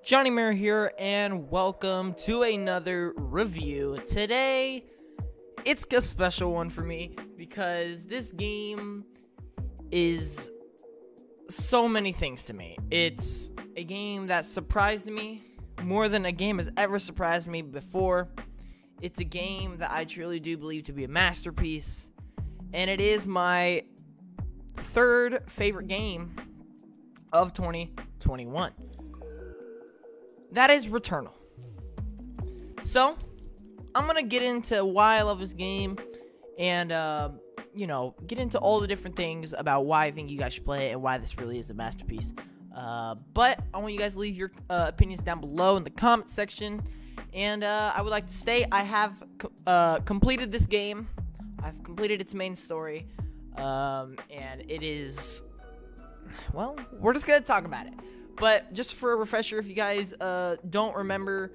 Johnny Mayer here, and welcome to another review. Today, it's a special one for me because this game is so many things to me. It's a game that surprised me more than a game has ever surprised me before. It's a game that I truly do believe to be a masterpiece, and it is my third favorite game of 2021. That is Returnal. So, I'm going to get into why I love this game and, get into all the different things about why I think you guys should play it and why this really is a masterpiece. But I want you guys to leave your opinions down below in the comment section. And I would like to state I have completed this game. I've completed its main story. And it is, well, we're just going to talk about it. But just for a refresher, if you guys don't remember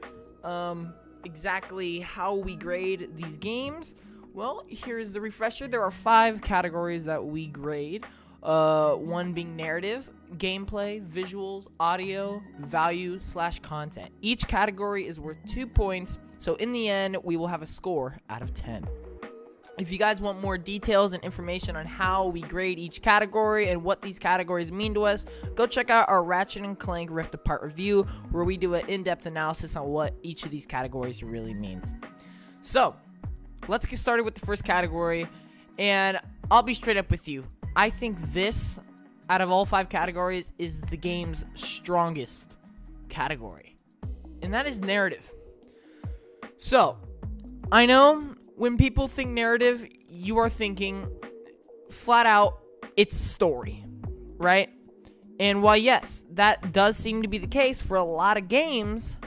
exactly how we grade these games, well, here's the refresher. There are 5 categories that we grade. One being narrative, gameplay, visuals, audio, value / content. Each category is worth 2 points, so in the end, we will have a score out of 10. If you guys want more details and information on how we grade each category and what these categories mean to us, go check out our Ratchet & Clank Rift Apart review, where we do an in-depth analysis on what each of these categories really means. So, let's get started with the first category, and I'll be straight up with you. I think this, out of all 5 categories, is the game's strongest category, and that is narrative. So, I know when people think narrative, you are thinking flat out, it's story, right? And while yes, that does seem to be the case for a lot of games,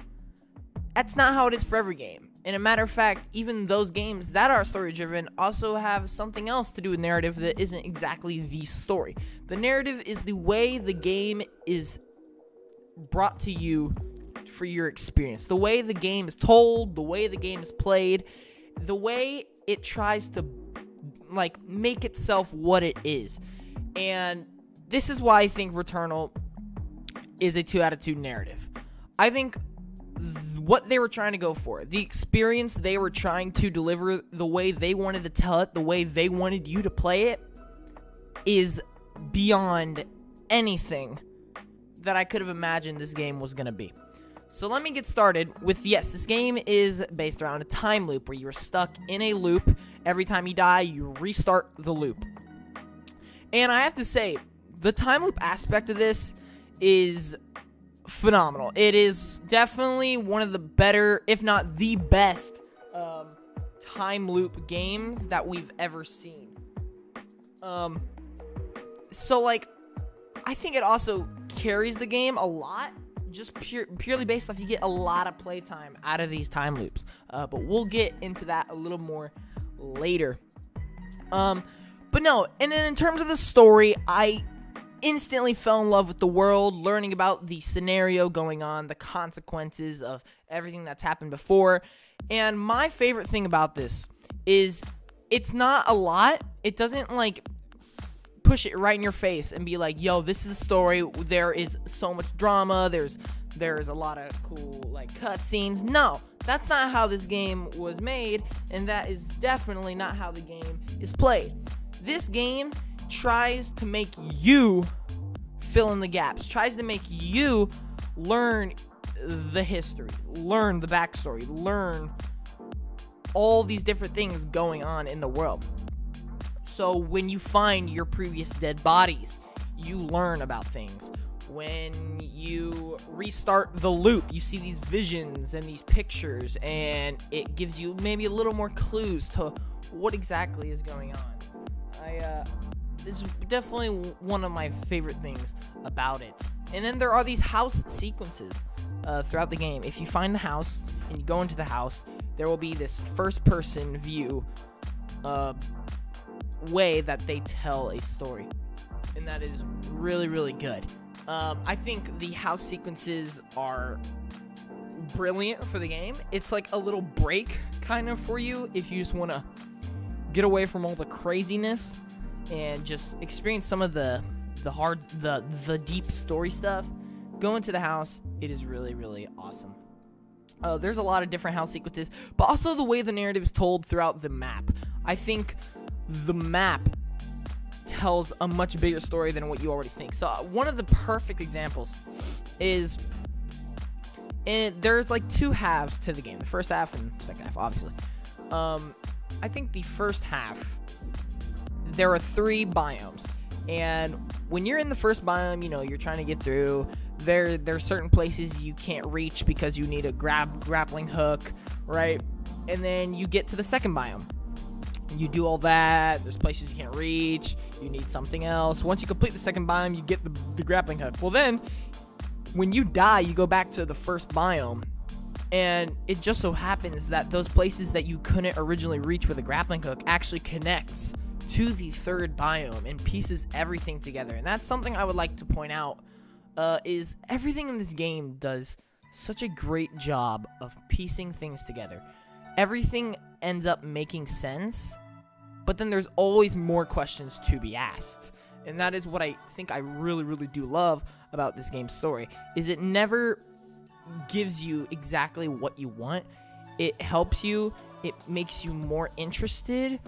that's not how it is for every game. And a matter of fact, even those games that are story-driven also have something else to do with narrative that isn't exactly the story. The narrative is the way the game is brought to you for your experience. The way the game is told, the way the game is played, the way it tries to, make itself what it is. And this is why I think Returnal is a 2 out of 2 narrative. I think what they were trying to go for, the experience they were trying to deliver, the way they wanted to tell it, the way they wanted you to play it, is beyond anything that I could have imagined this game was going to be. So let me get started with, yes, this game is based around a time loop where you're stuck in a loop. Every time you die, you restart the loop. And I have to say, the time loop aspect of this is phenomenal. It is definitely one of the better, if not the best, time loop games that we've ever seen. I think it also carries the game a lot. Just purely based off, you get a lot of playtime out of these time loops. But we'll get into that a little more later. But no, and then in terms of the story, I instantly fell in love with the world, learning about the scenario going on, the consequences of everything that's happened before. And my favorite thing about this is it's not a lot. It doesn't push it right in your face and be like, yo, this is a story, there is so much drama, there's a lot of cool cutscenes. No, that's not how this game was made, and that is definitely not how the game is played. This game tries to make you fill in the gaps, tries to make you learn the history, learn the backstory, learn all these different things going on in the world. So when you find your previous dead bodies, you learn about things. When you restart the loop, you see these visions and these pictures, and it gives you maybe a little more clues to what exactly is going on. This is definitely one of my favorite things about it. And then there are these house sequences throughout the game. If you find the house and you go into the house, there will be this first-person view way that they tell a story, and that is really, really good. I think the house sequences are brilliant for the game. It's like a little break kind of for you if you just want to get away from all the craziness and just experience some of the deep story stuff. go into the house. It is really, really awesome. There's a lot of different house sequences, but also the way the narrative is told throughout the map. I think the map tells a much bigger story than what you already think. So one of the perfect examples is, there's like two halves to the game, the first half and the second half, obviously. I think the first half, there are 3 biomes, and when you're in the first biome, you know, you're trying to get through. There are certain places you can't reach because you need a grappling hook, right? And then you get to the second biome. You do all that. There's places you can't reach. You need something else. Once you complete the second biome, you get the grappling hook. Well, then, when you die, you go back to the first biome. And it just so happens that those places that you couldn't originally reach with a grappling hook actually connects to the third biome and pieces everything together. And that's something I would like to point out. Is everything in this game does such a great job of piecing things together. Everything ends up making sense, but then there's always more questions to be asked. And that is what I think I really, really do love about this game's story, is it never gives you exactly what you want. It helps you, it makes you more interested,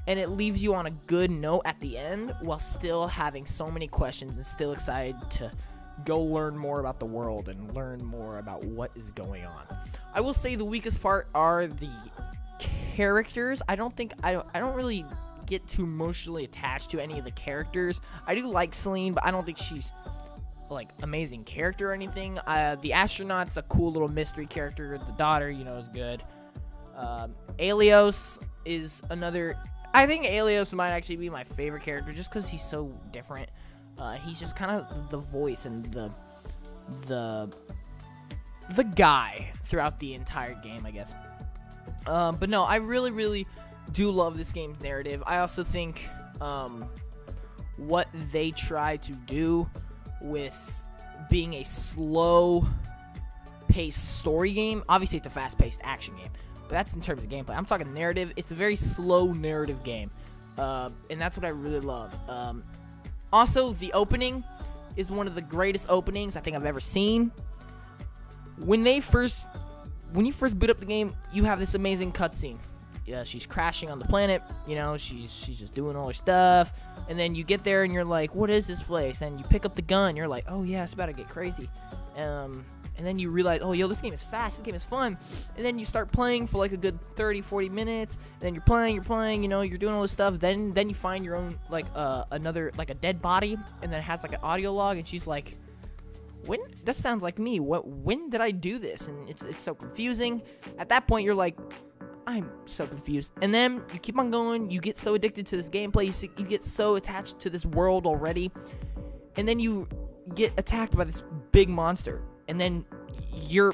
and it leaves you on a good note at the end while still having so many questions and still excited to go learn more about the world and learn more about what is going on. I will say the weakest part are the characters. I don't really get too emotionally attached to any of the characters. I do like Celine, but I don't think she's like amazing character or anything. The astronaut's a cool little mystery character. The daughter, you know, is good. Alios is another. I think Alios might actually be my favorite character just because he's so different. He's just kind of the voice and the guy throughout the entire game, I guess. But no, I really, really do love this game's narrative. I also think what they try to do with being a slow-paced story game. Obviously, it's a fast-paced action game, but that's in terms of gameplay. I'm talking narrative. It's a very slow narrative game, and that's what I really love. Also, the opening is one of the greatest openings I think I've ever seen. When you first boot up the game, you have this amazing cutscene. Yeah, she's crashing on the planet. You know, she's just doing all her stuff. And then you get there and you're like, what is this place? And you pick up the gun. You're like, oh yeah, it's about to get crazy. And then you realize, oh, yo, this game is fast. This game is fun. And then you start playing for like a good 30, 40 minutes. And then you're playing, you know, you're doing all this stuff. Then you find your own, like, a dead body. And then it has like an audio log. And she's like, that sounds like me. When did I do this? And it's so confusing. At that point, you're like, I'm so confused. And then you keep on going. You get so addicted to this gameplay. You get so attached to this world already. And then you get attacked by this big monster. And then you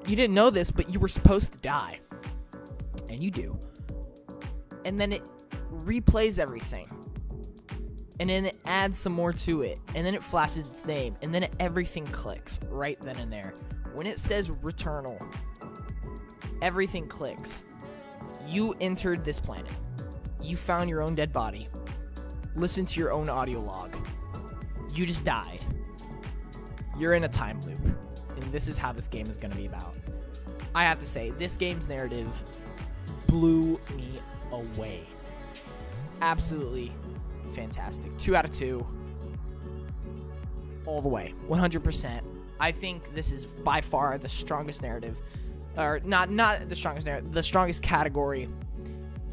didn't know this, but you were supposed to die. And you do. And then it replays everything. And then it adds some more to it. And then it flashes its name. And then everything clicks right then and there. When it says Returnal, everything clicks. You entered this planet. You found your own dead body. Listen to your own audio log. You just died. You're in a time loop. And this is how this game is going to be about. I have to say, this game's narrative blew me away. Absolutely fantastic. 2 out of 2. All the way. 100%. I think this is by far the strongest narrative. Or not the strongest narrative. The strongest category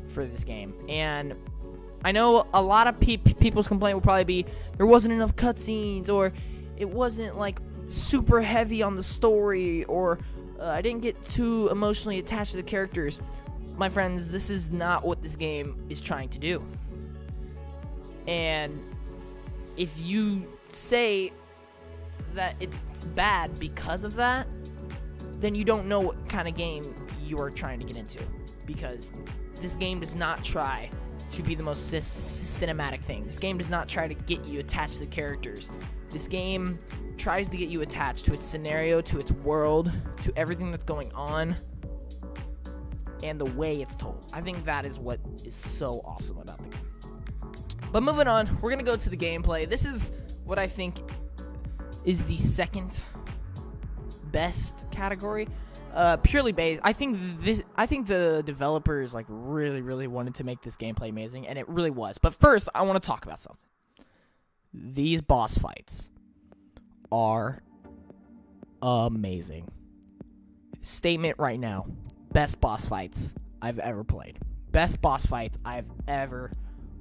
for this game. And I know a lot of people's complaint will probably be there wasn't enough cutscenes, or it wasn't like super heavy on the story, or I didn't get too emotionally attached to the characters. My friends, this is not what this game is trying to do. And if you say that it's bad because of that, then you don't know what kind of game you are trying to get into. Because this game does not try to be the most cinematic thing. This game does not try to get you attached to the characters. This game tries to get you attached to its scenario, to its world, to everything that's going on, and the way it's told. I think that is what is so awesome about the game. But moving on, we're going to go to the gameplay. This is what I think is the second best category. Purely based, I think the developers like really wanted to make this gameplay amazing, and it really was. But first, I want to talk about something. These boss fights are amazing. Statement right now: best boss fights I've ever played. Best boss fights I've ever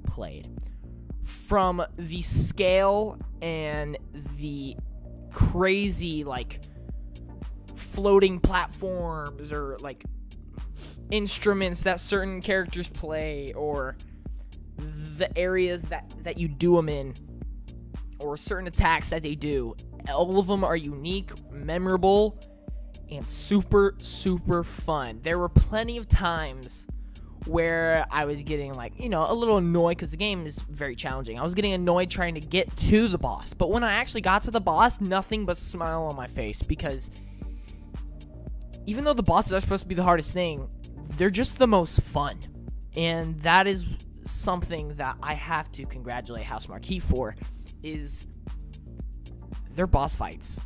played. From the scale and the crazy like floating platforms or like instruments that certain characters play, or the areas that you do them in, or certain attacks that they do, all of them are unique, memorable, and super fun. There were plenty of times where I was getting like, a little annoyed because the game is very challenging. I was getting annoyed trying to get to the boss, but when I actually got to the boss, nothing but smile on my face, because even though the bosses are supposed to be the hardest thing, they're just the most fun. And that is something that I have to congratulate House Marquee for, is their boss fights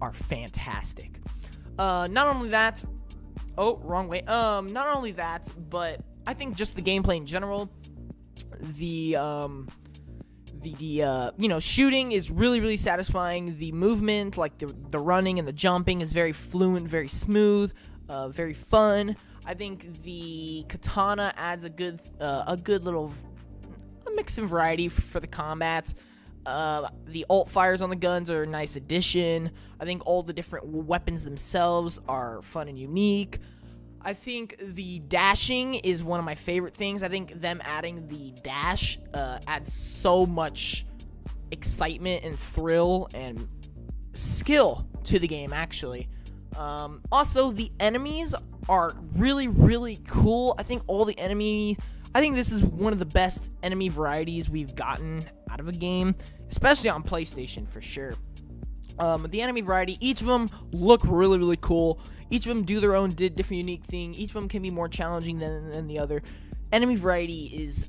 are fantastic. Not only that, not only that, but I think just the gameplay in general, the shooting is really satisfying. The movement, like the running and the jumping, is very fluent, very smooth, very fun. I think the katana adds a good little mix and variety for the combats. The alt fires on the guns are a nice addition. I think all the different weapons themselves are fun and unique. I think the dashing is one of my favorite things. I think them adding the dash adds so much excitement and thrill and skill to the game, actually. Also, the enemies are really cool. I think this is one of the best enemy varieties we've gotten out of a game, especially on PlayStation for sure. The enemy variety, each of them look really cool. Each of them do their own different unique thing. Each of them can be more challenging than the other. Enemy variety is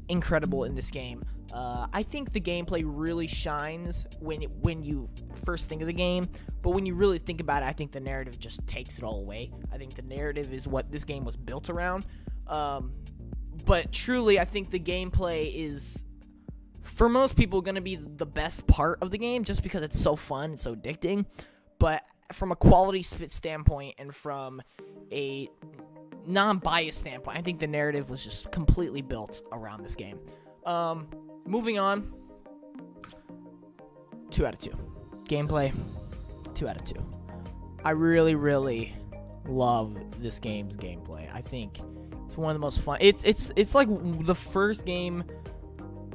incredible in this game. I think the gameplay really shines when you first think of the game, but when you really think about it, I think the narrative just takes it all away. I think the narrative is what this game was built around. But truly, I think the gameplay is, for most people, going to be the best part of the game, just because it's so fun, it's so addicting. But from a quality standpoint and from a non-biased standpoint, I think the narrative was just completely built around this game. Moving on, 2 out of 2. Gameplay, 2 out of 2. I really love this game's gameplay. I think it's one of the most fun. It's like the first game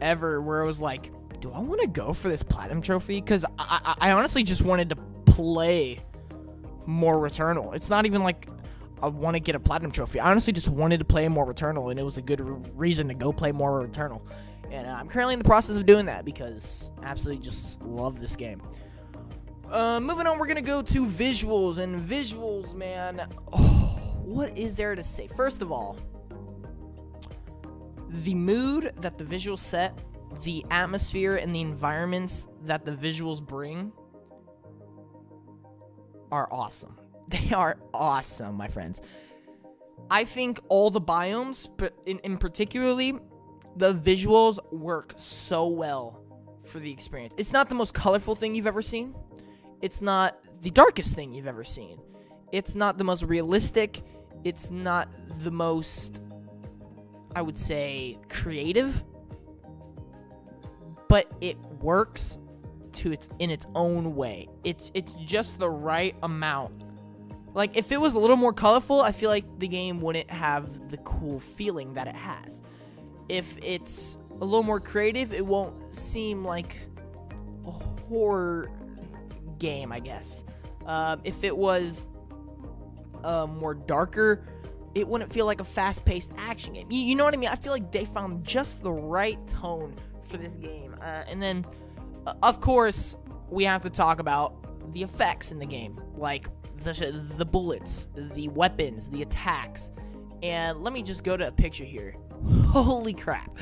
ever where I was like, do I want to go for this platinum trophy? Because I honestly just wanted to play more Returnal. It's not even like I want to get a platinum trophy. I honestly just wanted to play more Returnal, and it was a good reason to go play more Returnal. And I'm currently in the process of doing that because I absolutely just love this game. Moving on, we're going to go to visuals. And visuals, man, what is there to say? First of all, the mood that the visuals set, the atmosphere and the environments that the visuals bring are awesome. They are awesome, my friends. I think all the biomes, but in particularly, the visuals work so well for the experience. It's not the most colorful thing you've ever seen. It's not the darkest thing you've ever seen. It's not the most realistic. It's not the most, I would say, creative. But it works in its own way. It's just the right amount. Like, if it was a little more colorful, I feel like the game wouldn't have the cool feeling that it has. If it's a little more creative, it won't seem like a horror game, I guess. If it was more darker, it wouldn't feel like a fast-paced action game. You know what I mean? I feel like they found just the right tone for this game. And then, of course, we have to talk about the effects in the game. Like, the bullets, the weapons, the attacks. And let me just go to a picture here. Holy crap.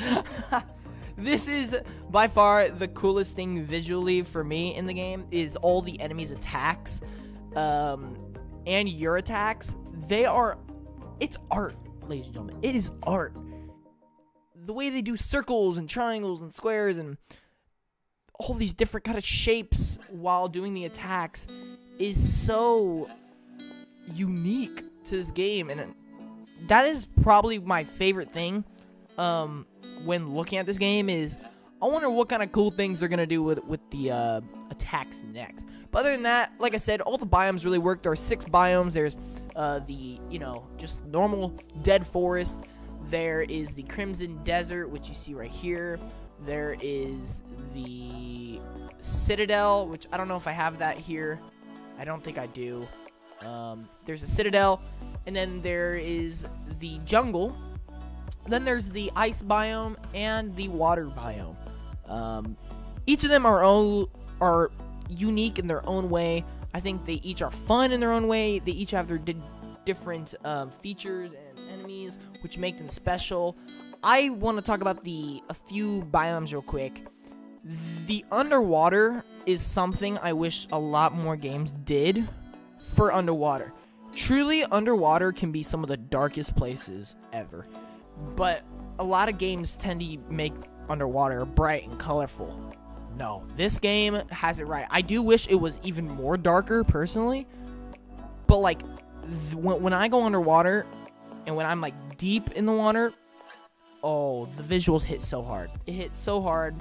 This is by far the coolest thing visually for me in the game, is all the enemies' attacks, and your attacks. It's art, ladies and gentlemen. It is art. The way they do circles and triangles and squares and all these different kind of shapes while doing the attacks is so unique to this game, and that is probably my favorite thing when looking at this game. Is I wonder what kind of cool things they're gonna do with the attacks next. But other than that, like I said, all the biomes really work. There are 6 biomes. There's the just normal dead forest. There is the Crimson Desert, which you see right here. There is the Citadel, which I don't know if I have that here. I don't think I do. There's a Citadel, and then there is the jungle. Then there's the ice biome and the water biome. Each of them are unique in their own way. I think they each are fun in their own way. They each have their different features and enemies, which make them special. I want to talk about a few biomes real quick. The underwater is something I wish a lot more games did for underwater. Truly, underwater can be some of the darkest places ever. But a lot of games tend to make underwater bright and colorful. No, this game has it right. I do wish it was even more darker, personally. But, like, when I go underwater and when I'm, like, deep in the water, oh, the visuals hit so hard. It hit so hard.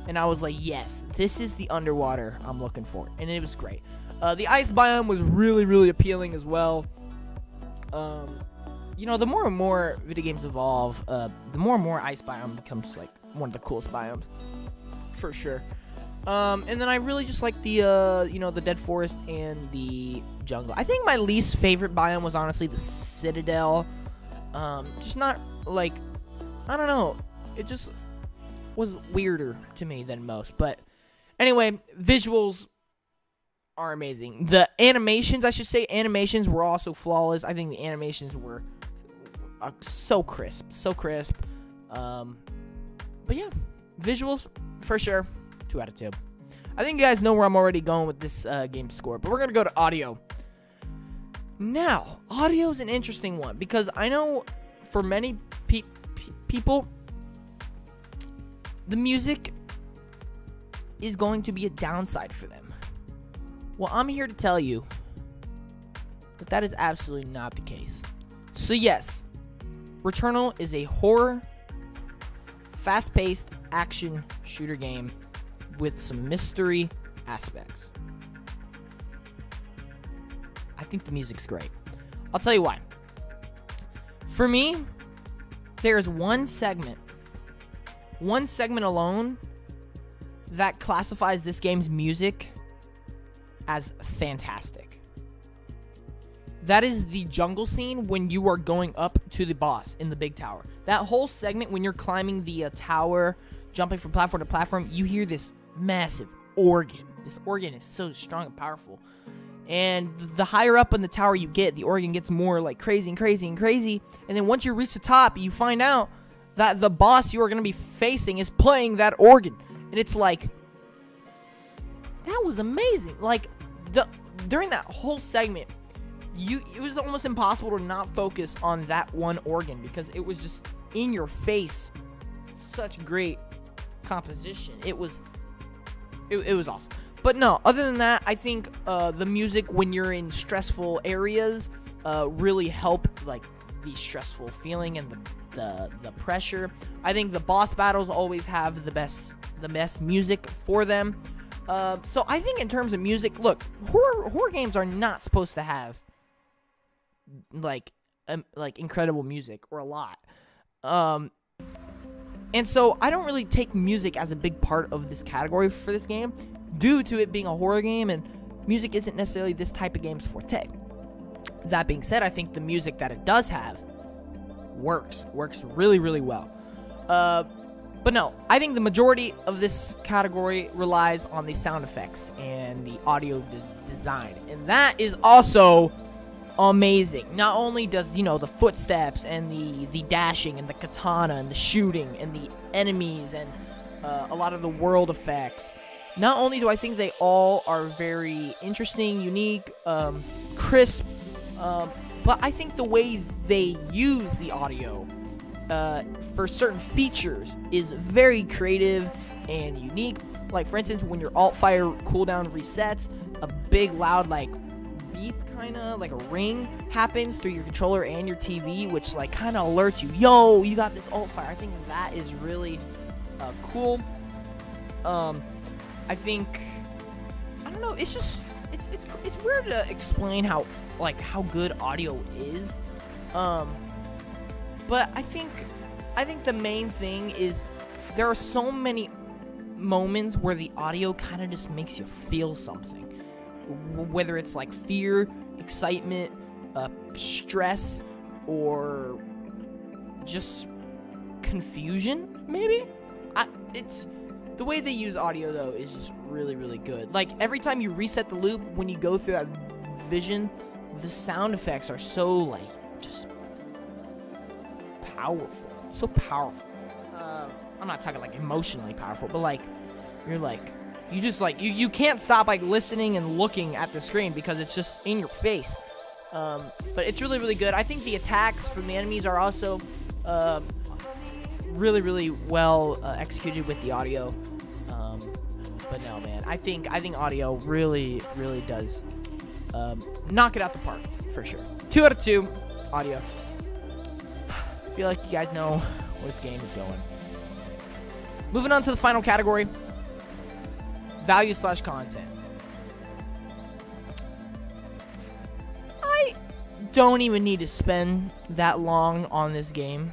And I was like, yes, this is the underwater I'm looking for. And it was great. The ice biome was really, really appealing as well. The more and more video games evolve, the more and more ice biome becomes, like, one of the coolest biomes. For sure. And then I really just like the dead forest and the jungle. I think my least favorite biome was honestly the Citadel. Just not, like, I don't know. It just was weirder to me than most. But anyway, visuals are amazing. The animations were also flawless. I think the animations were so crisp. But yeah, visuals, for sure, 2 out of 2. I think you guys know where I'm already going with this game score, but we're going to go to audio. Now, audio is an interesting one, because I know for many people, the music is going to be a downside for them. Well, I'm here to tell you that is absolutely not the case. So yes, Returnal is a horror, fast-paced action shooter game with some mystery aspects. I think the music's great. I'll tell you why. For me, there's one segment alone that classifies this game's music as fantastic. That is the jungle scene when you are going up to the boss in the big tower. That whole segment when you're climbing the tower, jumping from platform to platform, you hear this massive organ. This organ is so strong and powerful. And the higher up in the tower you get, the organ gets more like crazy and crazy and crazy. And then once you reach the top, you find out that the boss you are going to be facing is playing that organ. And it's like, that was amazing. Like, during that whole segment, it was almost impossible to not focus on that one organ, because it was just in your face. Such great composition. It was awesome. But no, other than that, I think the music when you're in stressful areas really help, like, the stressful feeling and the pressure. I think the boss battles always have the best music for them. So I think in terms of music, look, horror games are not supposed to have like incredible music or a lot. And so I don't really take music as a big part of this category for this game, due to it being a horror game, and music isn't necessarily this type of game's forte. That being said, I think the music that it does have works really, really well. But no, I think the majority of this category relies on the sound effects and the audio design, and that is also amazing. Not only does, the footsteps and the dashing and the katana and the shooting and the enemies and a lot of the world effects. Not only do I think they all are very interesting, unique, crisp, but I think the way they use the audio for certain features is very creative and unique. Like, for instance, when your alt-fire cooldown resets, a big, loud, like, beep, kind of, like a ring happens through your controller and your TV, which, like, kind of alerts you, yo, you got this alt-fire. I think that is really cool. I think, I don't know, it's just, it's weird to explain how good audio is. But I think the main thing is there are so many moments where the audio kind of just makes you feel something, whether it's like fear, excitement, stress, or just confusion, maybe. It's the way they use audio, though, is just really, really good. Like, every time you reset the loop, when you go through that vision, the sound effects are so, like, just powerful. So powerful. I'm not talking, like, emotionally powerful, but, like, you're, like, you just, like, you can't stop, like, listening and looking at the screen because it's just in your face. But it's really, really good. I think the attacks from the enemies are also really, really well executed with the audio. But no, man, I think audio really, really does knock it out the park for sure. 2 out of 2 audio. I feel like you guys know where this game is going. Moving on to the final category, value/content. I don't even need to spend that long on this game.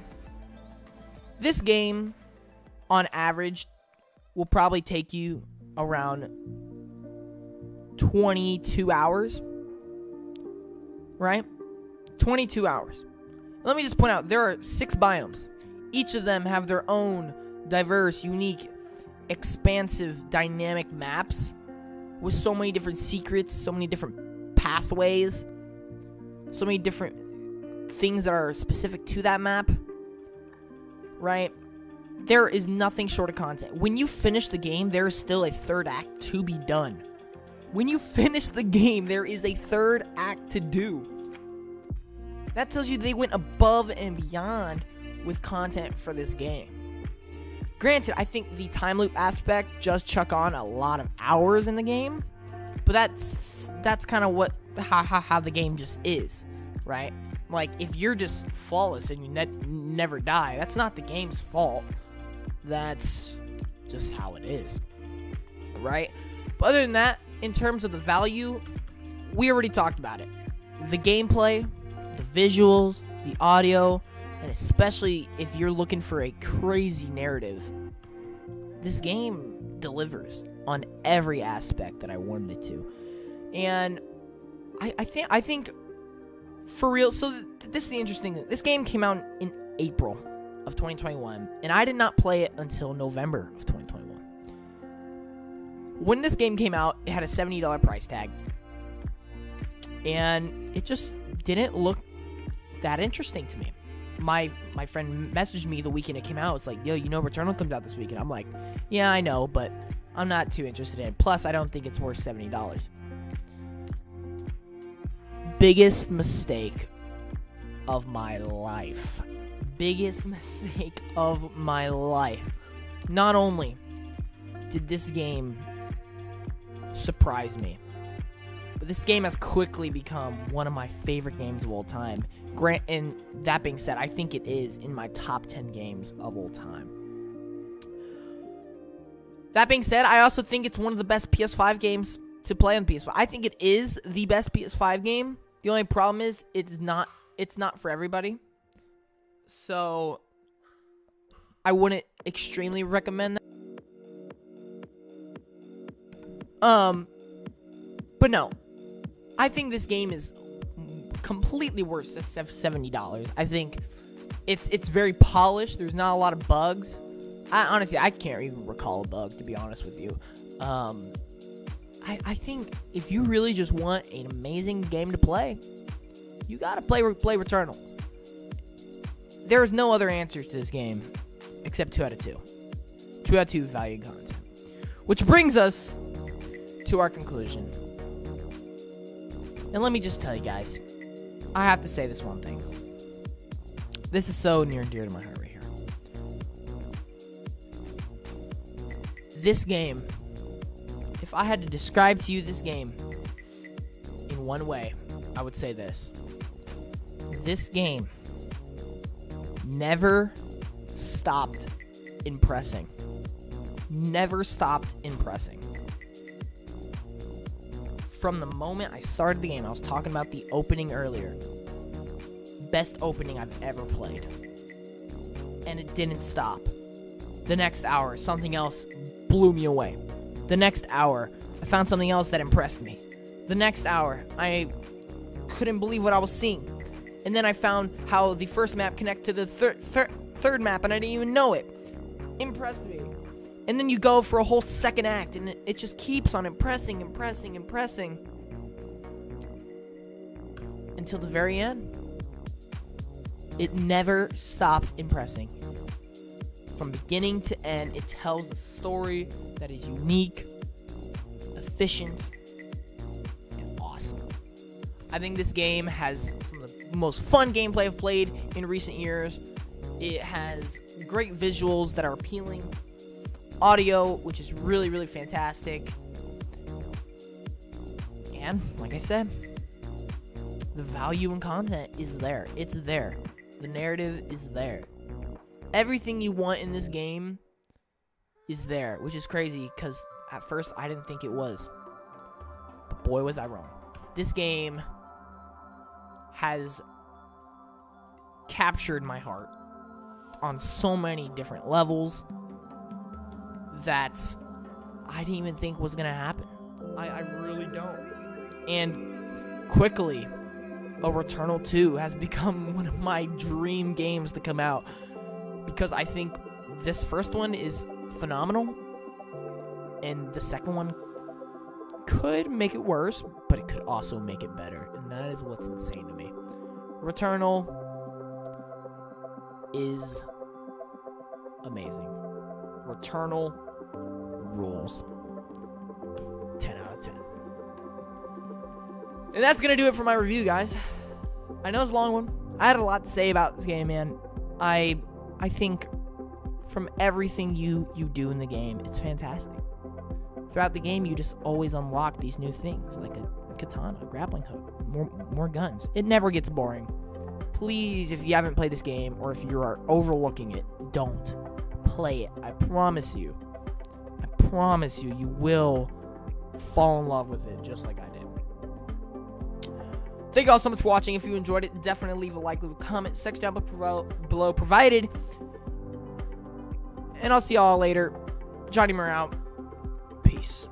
This game, on average, will probably take you around 22 hours, right? 22 hours. Let me just point out, there are 6 biomes. Each of them have their own diverse, unique, expansive, dynamic maps with so many different secrets, so many different pathways, so many different things that are specific to that map, right? There is nothing short of content. When you finish the game, there is still a third act to be done. When you finish the game, there is a third act to do. That tells you they went above and beyond with content for this game. Granted, I think the time loop aspect does chuck on a lot of hours in the game, but that's kind of what how the game just is, right? Like, if you're just flawless and you never die, that's not the game's fault. That's just how it is, right? But other than that, in terms of the value, we already talked about it. The gameplay, the visuals, the audio, and especially if you're looking for a crazy narrative, this game delivers on every aspect that I wanted it to. And I think for real, so this is the interesting thing. This game came out in April of 2021, and I did not play it until November of 2021. When this game came out, it had a $70 price tag, and it just didn't look that interesting to me. My friend messaged me the weekend it came out. It's like, yo, you know Returnal comes out this week, and I'm like, yeah, I know, but I'm not too interested in it. Plus, I don't think it's worth $70. Biggest mistake of my life. Biggest mistake of my life. Not only did this game surprise me, but this game has quickly become one of my favorite games of all time. And that being said, I think it is in my top 10 games of all time. That being said, I also think it's one of the best PS5 games to play on PS5. I think it is the best PS5 game. The only problem is it's not for everybody. So I wouldn't extremely recommend that. But no. I think this game is completely worth the $70. I think it's very polished. There's not a lot of bugs. Honestly, I can't even recall a bug, to be honest with you. I think if you really just want an amazing game to play, you gotta play Returnal. There is no other answer to this game except 2 out of 2. 2 out of 2 value content. Which brings us to our conclusion. And let me just tell you guys, I have to say this one thing. This is so near and dear to my heart right here. This game, if I had to describe to you this game in one way, I would say this. This game never stopped impressing. Never stopped impressing. From the moment I started the game, I was talking about the opening earlier. Best opening I've ever played. And it didn't stop. The next hour, something else blew me away. The next hour, I found something else that impressed me. The next hour, I couldn't believe what I was seeing. And then I found how the first map connected to the third map, and I didn't even know it. Impressed me. And then you go for a whole second act, and it just keeps on impressing. Until the very end. It never stopped impressing. From beginning to end, it tells a story that is unique, efficient, and awesome. I think this game has some of the most fun gameplay I've played in recent years. It has great visuals that are appealing. Audio, which is really, really fantastic. And, like I said, the value and content is there. It's there. The narrative is there. Everything you want in this game is there, which is crazy because at first I didn't think it was. But boy, was I wrong. This game has captured my heart on so many different levels that I didn't even think was going to happen. I really don't. And quickly, a Returnal 2 has become one of my dream games to come out because I think this first one is phenomenal and the second one could make it worse, but it could also make it better, and that is what's insane to me. Returnal is amazing. Returnal rules. 10 out of 10. And that's going to do it for my review, guys. I know it's a long one. I had a lot to say about this game, man. I think from everything you do in the game, it's fantastic. Throughout the game, you just always unlock these new things, like a katana, a grappling hook, more guns. It never gets boring. Please, if you haven't played this game, or if you are overlooking it, don't play it. I promise you. You will fall in love with it, just like I did. Thank you all so much for watching. If you enjoyed it, definitely leave a like, leave a comment, section down below provided. And I'll see y'all later. Johnny Moore out. Peace.